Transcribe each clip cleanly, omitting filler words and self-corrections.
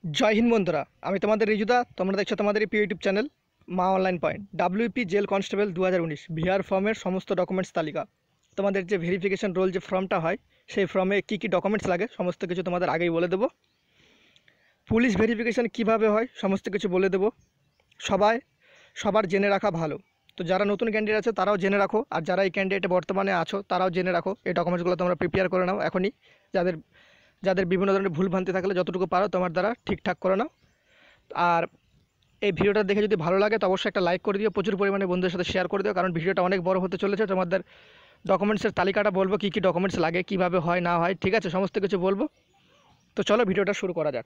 জয় হিন্দ বন্ধুরা, আমি তোমাদের রিজুদা। তোমরা দেখছো তোমাদের এই YouTube channel Maa online point. WP jail constable 2019 Bihar ফর্মের সমস্ত ডকুমেন্টস তালিকা। তোমাদের যে ভেরিফিকেশন রোল যে ফর্মটা হয়, সেই ফর্মে কী কী ডকুমেন্টস লাগে সমস্ত কিছু তোমাদের আগেই বলে দেবো। পুলিশ ভেরিফিকেশন কিভাবে হয় সমস্ত কিছু বলে দেবো। সবার জেনে রাখা ভালো। তো যারা নতুন ক্যান্ডিডেট আছে তারাও জেনে রাখো, আর যারা এই ক্যান্ডিডেটে বর্তমানে আছো তারাও জেনে রাখো। এই ডকুমেন্টসগুলো তোমরা প্রিপেয়ার করে নাও এখনই। যাদের যাদের বিভিন্ন ধরনের ভুলভ্রান্তি থাকলে যতটুকু পারো তোমার দ্বারা ঠিকঠাক করে নাও। আর এই ভিডিওটা দেখে যদি ভালো লাগে তো অবশ্যই একটা লাইক করে দিও, প্রচুর পরিমাণে বন্ধুদের সাথে শেয়ার করে দিও, কারণ ভিডিওটা অনেক বড় হতে চলেছে। তোমাদের ডকুমেন্টসের তালিকাটা বলবো, কী কী ডকুমেন্টস লাগে, কীভাবে হয় না হয়, ঠিক আছে, সমস্ত কিছু বলবো। তো চলো ভিডিওটা শুরু করা যাক।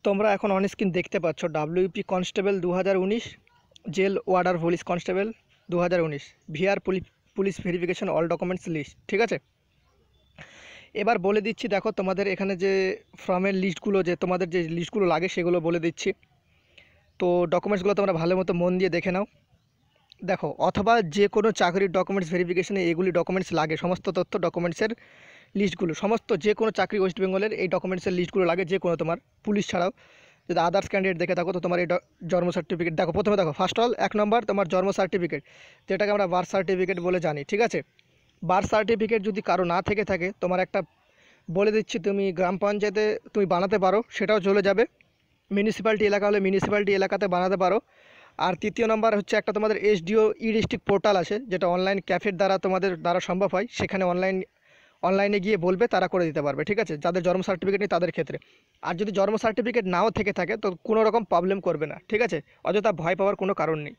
তোমরা এখন অন স্ক্রিন দেখতে পাচ্ছ WP constable 2019, jail warder police constable 2019, VR police verification all documents list, ঠিক আছে। এবার বলে দিচ্ছি, দেখো তোমাদের এখানে যে ফর্মের লিস্টগুলো, যে তোমাদের যে লিস্টগুলো লাগে সেগুলো বলে দিচ্ছি। তো ডকুমেন্টসগুলো তোমরা ভালো মতো মন দিয়ে দেখে নাও। দেখো, অথবা যে কোনো চাকরির ডকুমেন্টস ভেরিফিকেশনে এগুলি ডকুমেন্টস লাগে, সমস্ত তথ্য ডকুমেন্টসের লিস্টগুলো, সমস্ত যে কোনো চাকরি ওয়েস্ট বেঙ্গলের এই ডকুমেন্টসের লিস্টগুলো লাগে, যে কোনো তোমার পুলিশ ছাড়াও। যদি আদার্স ক্যান্ডিডেট দেখে থাকো তো তোমার এই জন্ম সার্টিফিকেট, দেখো প্রথমে দেখো ফার্স্ট অল 1 নম্বর তোমার জন্ম সার্টিফিকেট, যেটাকে আমরা বার্থ সার্টিফিকেট বলে জানি, ঠিক আছে। বার্থ সার্টিফিকেট যদি কারো না থেকে থাকে, তোমার একটা বলে দিচ্ছি, তুমি গ্রাম পঞ্চায়েতে তুমি বানাতে পারো, সেটাও চলে যাবে। মিউনিসিপ্যালিটি এলাকা হলে মিউনিসিপ্যালিটি এলাকাতে বানাতে পারো। আর তৃতীয় নম্বর হচ্ছে একটা তোমাদের এসডিও ই ডিস্ট্রিক্ট পোর্টাল আছে, যেটা অনলাইন ক্যাফের দ্বারা তোমাদের দ্বারা সম্ভব হয়। সেখানে অনলাইনে গিয়ে বলবে, তারা করে দিতে পারবে, ঠিক আছে, যাদের জন্ম সার্টিফিকেট নেই তাদের ক্ষেত্রে। আর যদি জন্ম সার্টিফিকেট নাও থেকে থাকে তো কোনো রকম প্রবলেম করবে না, ঠিক আছে, অযথা ভয় পাওয়ার কোনো কারণ নেই।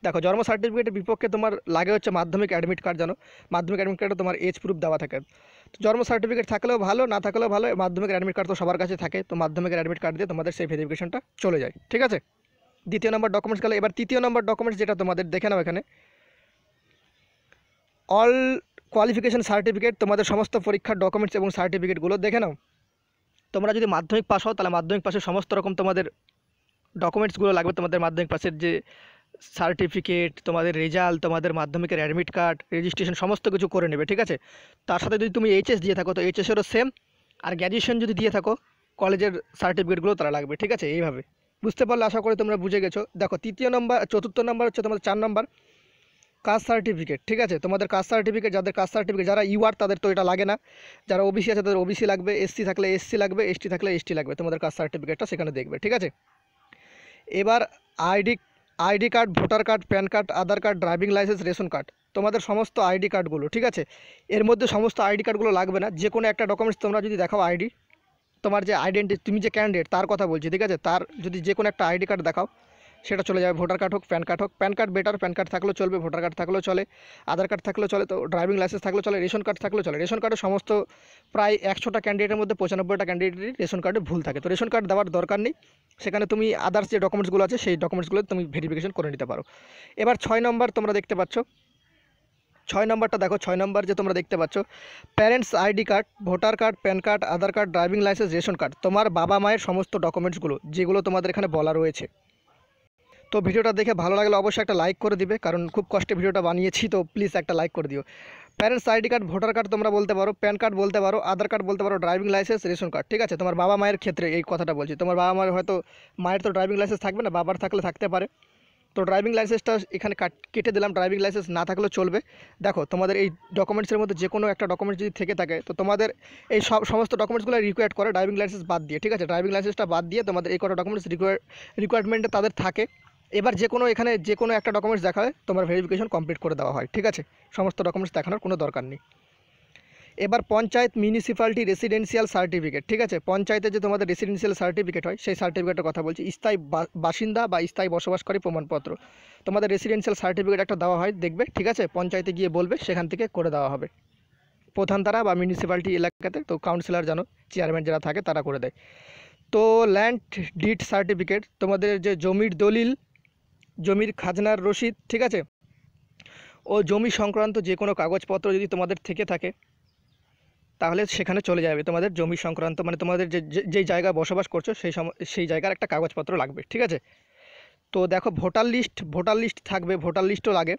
দেখো, জন্ম সার্টিফিকেটের বিপক্ষে তোমার লাগে হচ্ছে মাধ্যমিক অ্যাডমিট কার্ড, জানো মাধ্যমিক অ্যাডমিট কার্ডে তোমার এজ প্রুফ দেওয়া থাকে। তো জন্ম সার্টিফিকেট থাকলেও ভালো, না থাকলেও ভালো, মাধ্যমিক অ্যাডমিট কার্ড তো সবার কাছে থাকে। তো মাধ্যমিকের অ্যাডমিট কার্ড দিয়ে তোমাদের সেই ভেরিফিকেশনটা চলে যায়, ঠিক আছে। দ্বিতীয় নম্বর ডকুমেন্টস গেলে, এবার তৃতীয় নম্বর ডকুমেন্টস যেটা তোমাদের দেখে নাও এখানে, অল কোয়ালিফিকেশন সার্টিফিকেট, তোমাদের সমস্ত পরীক্ষার ডকুমেন্টস এবং সার্টিফিকেটগুলো দেখে নাও। তোমরা যদি মাধ্যমিক পাস হও তাহলে মাধ্যমিক পাসের সমস্ত রকম তোমাদের ডকুমেন্টসগুলো লাগবে। তোমাদের মাধ্যমিক পাসের যে সার্টিফিকেট, তোমাদের রেজাল্ট, তোমাদের মাধ্যমিকের অ্যাডমিট কার্ড, রেজিস্ট্রেশন সমস্ত কিছু করে নেবে, ঠিক আছে। তার সাথে যদি তুমি এইচএস দিয়ে থাকো তো এইচএসেরও সেম। আর গ্র্যাজুয়েশন যদি দিয়ে থাকো, কলেজের সার্টিফিকেটগুলো তারা লাগবে, ঠিক আছে। এইভাবে বুঝতে পারলে আশা করি তোমরা বুঝে গেছো। দেখো, চতুর্থ নম্বর হচ্ছে তোমাদের 4 নম্বর কাস্ট সার্টিফিকেট, ঠিক আছে। তোমাদের কাস্ট সার্টিফিকেট, যাদের কাস্ট সার্টিফিকেট, যারা ইউআর তাদের তো এটা লাগে না। যারা ওবিসি আছে তাদের ওবিসি লাগবে, এসসি থাকলে এসসি লাগবে, এসটি থাকলে এসটি লাগবে। তোমাদের কাস্ট সার্টিফিকেটটা সেখানে দেখবে, ঠিক আছে। এবার ID ID card, voter card, PAN card, Aadhaar card, driving licence, ration card, তোমাদের সমস্ত আইডি কার্ডগুলো, ঠিক আছে। এর মধ্যে সমস্ত আইডি কার্ডগুলো লাগবে না, যে কোনো একটা ডকুমেন্টস তোমরা যদি দেখাও আইডি, তোমার যে আইডেন্টি, তুমি যে ক্যান্ডিডেট তার কথা বলছি, ঠিক আছে, তার যদি যে কোনো একটা আইডি কার্ড দেখাও সেটা চলে যাবে। ভোটার কার্ড হোক, প্যান কার্ড হোক, pan card better, pan card থাকলেও চলবে, ভোটার কার্ড থাকলেও চলে, আধার কার্ড থাকলেও চলে, তো ড্রাইভিং লাইসেন্স থাকলেও চলে, রেশন কার্ড থাকলেও চলে। রেশন কার্ডে সমস্ত প্রায় 100টা ক্যান্ডিডেটের মধ্যে 95টা ক্যান্ডিডেটেরই রেশন কার্ডে ভুল থাকে, তো রেশন কার্ড দেওয়ার দরকার নেই। সেখানে তুমি আদার্স যে ডকুমেন্টসগুলো আছে সেই ডকুমেন্টসগুলো তুমি ভেরিফিকেশন করে নিতে পারো। এবার 6 নম্বর তোমরা দেখতে পাচ্ছ, 6 নম্বরটা দেখো। 6 নম্বর যে তোমরা দেখতে পাচ্ছ, parents ID card, voter card, PAN card, Aadhaar card, driving licence, ration card, তোমার বাবা মায়ের সমস্ত ডকুমেন্টসগুলো যেগুলো তোমাদের এখানে বলা রয়েছে। তো ভিডিওটা দেখে ভালো লাগলে অবশ্যই একটা লাইক করে দিবে, কারণ খুব কষ্টে ভিডিওটা বানিয়েছি, তো প্লিজ একটা লাইক করে দিও। Parents ID card, voter card তোমরা বলতে পারো, প্যান কার্ড বলতে পারো, আধার কার্ড বলতে পারো, ড্রাইভিং লাইসেন্স, রেশন কার্ড, ঠিক আছে। তোমার বাবা মায়ের ক্ষেত্রে এই কথাটা বলছি। তোমার বাবা মায়ের হয়তো, মায়ের তো ড্রাইভিং লাইসেন্স থাকবে না, বাবার থাকলে থাকতে পারে। তো ড্রাইভিং লাইসেন্সটা এখানে কেটে দিলাম, ড্রাইভিং লাইসেন্স না থাকলেও চলবে। দেখো, তোমাদের এই ডকুমেন্টসের মধ্যে যে কোনো একটা ডকুমেন্টস যদি থেকে থাকে তো তোমাদের এই সমস্ত ডকুমেন্টসগুলো রিকোয়ার্ড করে ড্রাইভিং লাইসেন্স বাদ দিয়ে, ঠিক আছে। ড্রাইভিং লাইসেন্সটা বাদ দিয়ে তোমাদের এই কটা ডকুমেন্টস রিকোয়ারমেন্টে তাদের থাকে। এবার এখানে যে কোনো একটা ডকুমেন্টস দেখালে তোমার ভেরিফিকেশন কমপ্লিট করে দেওয়া হয়, ঠিক আছে। সমস্ত ডকুমেন্টস দেখানোর কোনো দরকার নেই। এবার পঞ্চায়েত, মিউনিসিপ্যালিটি রেসিডেন্সিয়াল সার্টিফিকেট, ঠিক আছে। পঞ্চায়েতে যে তোমাদের রেসিডেন্সিয়াল সার্টিফিকেট হয় সেই সার্টিফিকেটের কথা বলছি। স্থায়ী বাসিন্দা বা স্থায়ী বসবাসকারী প্রমাণপত্র, তোমাদের রেসিডেন্সিয়াল সার্টিফিকেট একটা দেওয়া হয়, দেখবে, ঠিক আছে। পঞ্চায়েতে গিয়ে বলবে, সেখান থেকে করে দেওয়া হবে। প্রধান তারা বা মিউনিসিপ্যালিটি এলাকাতে তো কাউন্সিলর, জানো, চেয়ারম্যান যারা থাকে তারা করে দেয়। তো ল্যান্ড ডিড সার্টিফিকেট, তোমাদের যে জমির দলিল, জমির খাজনার রসিদ, ঠিক আছে, ও জমি সংক্রান্ত যে কোনো কাগজপত্র যদি তোমাদের থেকে থাকে তাহলে সেখানে চলে যাবে। তোমাদের জমি সংক্রান্ত মানে তোমাদের যেই জায়গায় বসবাস করছো সেই জায়গার একটা কাগজপত্র লাগবে, ঠিক আছে। তো দেখো, ভোটার লিস্ট থাকবে, ভোটার লিস্টও লাগে।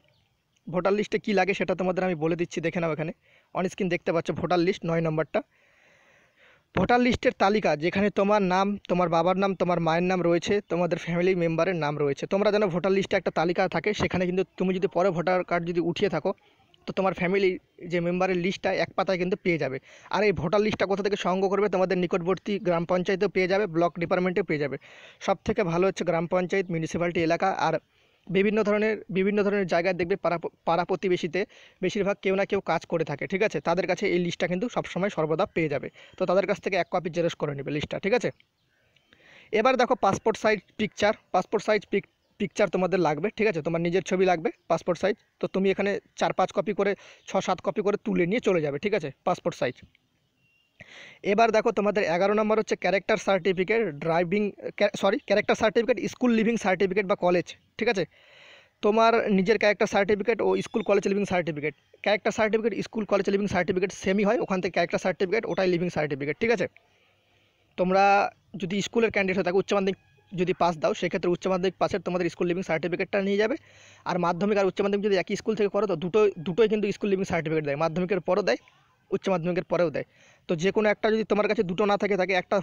ভোটার লিস্টে কী লাগে সেটা তোমাদের আমি বলে দিচ্ছি, দেখে নাও। এখানে অন স্ক্রিন দেখতে পাচ্ছ ভোটার লিস্ট 9 নম্বরটা। ভোটার লিস্টের তালিকা যেখানে তোমার নাম, তোমার বাবার নাম, তোমার মায়ের নাম রয়েছে, তোমাদের ফ্যামিলি মেম্বারের নাম রয়েছে। তোমরা জানো ভোটার লিস্টে একটা তালিকা থাকে, সেখানে কিন্তু তুমি যদি পরে ভোটার কার্ড যদি উঠিয়ে থাকো তো তোমার ফ্যামিলি যে মেম্বারের লিস্টটা এক পাতায় কিন্তু পেয়ে যাবে। আর এই ভোটার লিস্টটা কোথা থেকে সংগ্রহ করবে? তোমাদের নিকটবর্তী গ্রাম পঞ্চায়েতেও পেয়ে যাবে, ব্লক ডিপার্টমেন্টেও পেয়ে যাবে। সব থেকে ভালো হচ্ছে গ্রাম পঞ্চায়েত, মিউনিসিপ্যালিটি এলাকা। আর বিভিন্ন ধরনের জায়গায় দেখবে পাড়া প্রতিবেশীতে বেশিরভাগ কেউ না কেউ কাজ করে থাকে, ঠিক আছে? তাদের কাছে এই লিস্টটা কিন্তু সবসময় সর্বদা পেয়ে যাবে। তো তাদের কাছ থেকে এক কপি জেরক্স করে নেবে লিস্টটা, ঠিক আছে? এবার দেখো পাসপোর্ট সাইজ পিকচার তোমাদের লাগবে, ঠিক আছে? তোমার নিজের ছবি লাগবে পাসপোর্ট সাইজ। তো তুমি এখানে 4-5 কপি করে, 6-7 কপি করে তুলে নিয়ে চলে যাবে, ঠিক আছে? Passport size. এবার দেখো তোমাদের 11 নম্বর হচ্ছে character certificate, character certificate, school leaving certificate বা কলেজ, ঠিক আছে? তোমার নিজের ক্যারেক্টার সার্টিফিকেট ও school college leaving certificate, character certificate school college leaving certificate সেমই হয়, ওখান থেকে ক্যারেক্টার সার্টিফিকেট ওটাই লিভিং সার্টিফিকেট, ঠিক আছে? তোমরা যদি স্কুলের ক্যান্ডিডেট হয়ে থাকো, উচ্চ মাধ্যমিক যদি পাস দাও, সেক্ষেত্রে উচ্চ মাধ্যমিক পাসের তোমাদের স্কুল লিভিং সার্টিফিকেটটা নিয়ে যাবে। আর মাধ্যমিক আর উচ্চ মাধ্যমিক যদি একই স্কুল থেকে করো তো দুটোই কিন্তু স্কুল লিভিং সার্টিফিকেট দেয়, মাধ্যমিকের পরেও দেয়, উচ্চ মাধ্যমিকের পরেও দেয়। তো যে কোনো একটা যদি তোমার কাছে দুটো না থাকে, একটা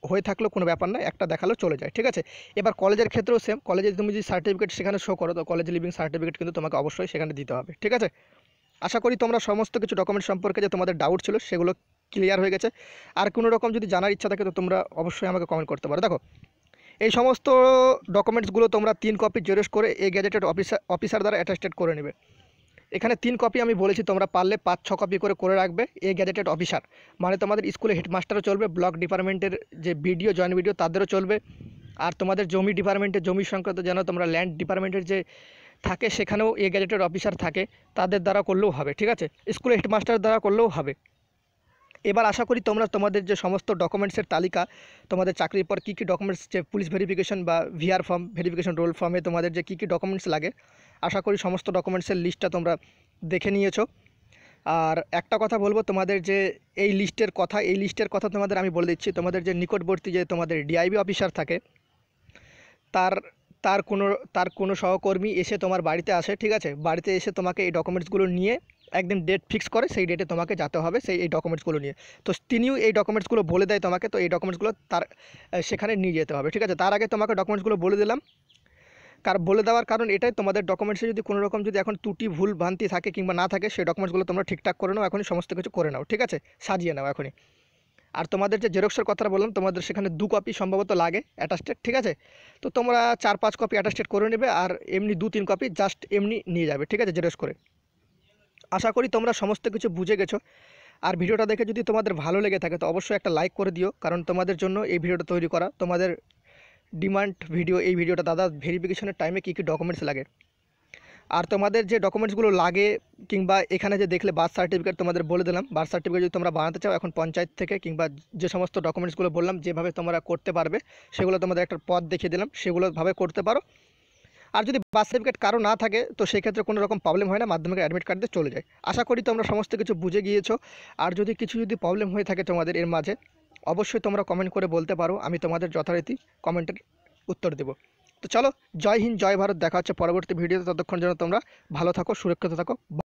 হয়ে থাকলেও কোনো ব্যাপার না, একটা দেখালেও চলে যায়, ঠিক আছে? এবার কলেজের ক্ষেত্রেও সেম, কলেজে তুমি যদি সার্টিফিকেট সেখানে শো করো তো কলেজ লিভিং সার্টিফিকেট কিন্তু তোমাকে অবশ্যই সেখানে দিতে হবে, ঠিক আছে? আশা করি তোমরা সমস্ত কিছু ডকুমেন্ট সম্পর্কে যে তোমাদের ডাউট ছিল সেগুলো ক্লিয়ার হয়ে গেছে। আর কোনো রকম যদি জানার ইচ্ছা থাকে তো তোমরা অবশ্যই আমাকে কমেন্ট করতে পারো। দেখো এই সমস্ত ডকুমেন্টসগুলো তোমরা 3 কপি জেরক্স করে এই গ্যাজেটেড অফিসার দ্বারা অ্যাটাস্টেড করে নেবে। এখানে 3 কপি আমি বলেছি, তোমরা পারলে 5-6 কপি করে রাখবে। এই গ্যাজেটেড অফিসার মানে তোমাদের স্কুলে হেডমাস্টারও চলবে, ব্লক ডিপার্টমেন্টের যে বিডিও, জয়েন্ট বিডিও তাদেরও চলবে। আর তোমাদের জমি ডিপার্টমেন্টের, জমি সংক্রান্ত যেন তোমরা ল্যান্ড ডিপার্টমেন্টের যে থাকে সেখানেও এই গ্যাজেটেড অফিসার থাকে, তাদের দ্বারা করলেও হবে, ঠিক আছে? স্কুলে হেডমাস্টার দ্বারা করলেও হবে। এবার আশা করি তোমরা তোমাদের যে সমস্ত ডকুমেন্টসের তালিকা, তোমাদের চাকরির পর কী কী ডকুমেন্টস, যে পুলিশ ভেরিফিকেশন বা ভিআর ফর্ম, ভেরিফিকেশন রোল ফর্মে তোমাদের যে কী কী ডকুমেন্টস লাগে, আশা করি সমস্ত ডকুমেন্টসের লিস্টটা তোমরা দেখে নিয়েছো। আর একটা কথা বলবো, তোমাদের যে এই লিস্টের কথা তোমাদের আমি বলে দিচ্ছি। তোমাদের যে নিকটবর্তী যে তোমাদের ডিআইবি অফিসার থাকে, তার তার কোনো তার কোনো সহকর্মী এসে তোমার বাড়িতে আসে, ঠিক আছে? বাড়িতে এসে তোমাকে এই ডকুমেন্টসগুলো নিয়ে একদিন ডেট ফিক্স করে, সেই ডেটে তোমাকে যেতে হবে এই ডকুমেন্টসগুলো নিয়ে। তো তিনিও এই ডকুমেন্টসগুলো বলে দেয় তোমাকে, তো এই ডকুমেন্টসগুলো সেখানে নিয়ে যেতে হবে, ঠিক আছে? তার আগে তোমাকে ডকুমেন্টসগুলো বলে দিলাম, বলে দেওয়ার কারণ এটাই, তোমাদের ডকুমেন্টসে যদি কোনো রকম যদি এখন ত্রুটি ভুল ভ্রান্তি থাকে কিংবা না থাকে, সেই ডকুমেন্টসগুলো তোমরা ঠিকঠাক করে নাও, এখনই সমস্ত কিছু করে নাও, ঠিক আছে? সাজিয়ে নাও এখনই। আর তোমাদের যে জেরক্সের কথাটা বললাম, তোমাদের সেখানে 2 কপি সম্ভবত লাগে অ্যাটাস্টেড, ঠিক আছে? তো তোমরা 4-5 কপি অ্যাটাস্টেড করে নেবে, আর এমনি 2-3 কপি জাস্ট এমনি নিয়ে যাবে, ঠিক আছে? জেরক্স করে। আশা করি তোমরা সমস্ত কিছু বুঝে গেছো। আর ভিডিওটা দেখে যদি তোমাদের ভালো লেগে থাকে তো অবশ্যই একটা লাইক করে দিও, কারণ তোমাদের জন্য এই ভিডিওটা তৈরি করা, তোমাদের ডিমান্ড ভিডিও এই ভিডিওটা। দাদা ভেরিফিকেশনের টাইমে কী কী ডকুমেন্টস লাগে, আর তোমাদের যে ডকুমেন্টসগুলো লাগে, কিংবা এখানে যে দেখলে বার্থ সার্টিফিকেট তোমাদের বলে দিলাম, বার্থ সার্টিফিকেট যদি তোমরা বানাতে চাও এখন পঞ্চায়েত থেকে, কিংবা যে সমস্ত ডকুমেন্টসগুলো বললাম যেভাবে তোমরা করতে পারবে সেগুলো তোমাদের একটা পথ দেখিয়ে দিলাম, সেগুলোভাবে করতে পারো। আর যদি বার্থ সার্টিফিকেট কারো না থাকে তো সেক্ষেত্রে কোনো রকম প্রবলেম হয় না, মাধ্যমিকের অ্যাডমিট কার্ড দিয়ে চলে যায়। আশা করি তোমরা সমস্ত কিছু বুঝে গিয়েছো। আর যদি প্রবলেম হয়ে থাকে তোমাদের এর মাঝে, অবশ্যই তোমরা কমেন্ট করে বলতে পারো, আমি তোমাদের যথারীতি কমেন্টের উত্তর দেবো। তো চলো, জয় হিন্দ, জয় ভারত, দেখা হচ্ছে পরবর্তী ভিডিওতে। ততক্ষণ যেন তোমরা ভালো থাকো, সুরক্ষিত থাকো।